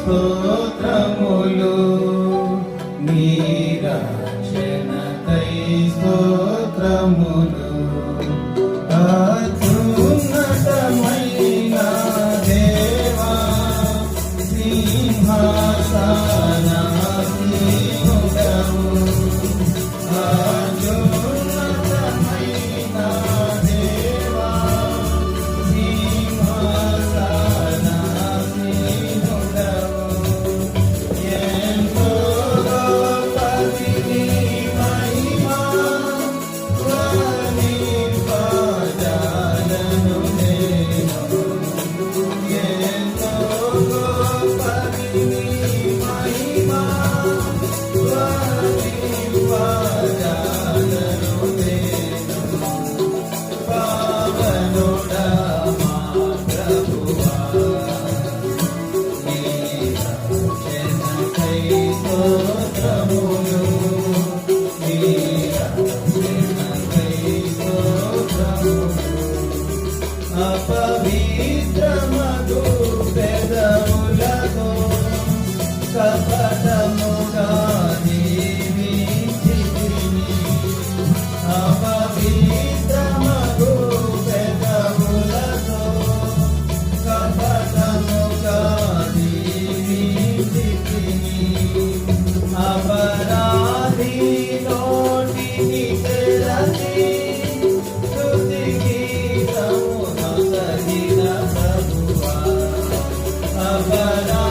స్తోత్రములు, నీ రక్షణకై స్తోత్రములు. అత్యున్నతమైన దేవా, సింహాసనాసీనుడవు, అత్యున్నతమైన దేవా, సింహాసనాసీనుడవు. ఎంతో గొప్పది నీ మహిమ, వర్ణింపజాలను నేను. ఎంతో గొప్పది నీ మహిమ, వర్ణింపజాలను నేను. పావనుడా మా ప్రభువా, నీ రక్షణకై స్తోత్రములు, నీ రక్షణకై స్తోత్రములు. అపవిత్రమగు పెదవులతో కపటముగా జీవించితిని. అపవిత్రమగు పెదవులతో కపటముగా జీవించితిని. అపరాధి నోటిని తెరచి స్తుతి గీతమును తగిన ప్రభువా. అపరాధి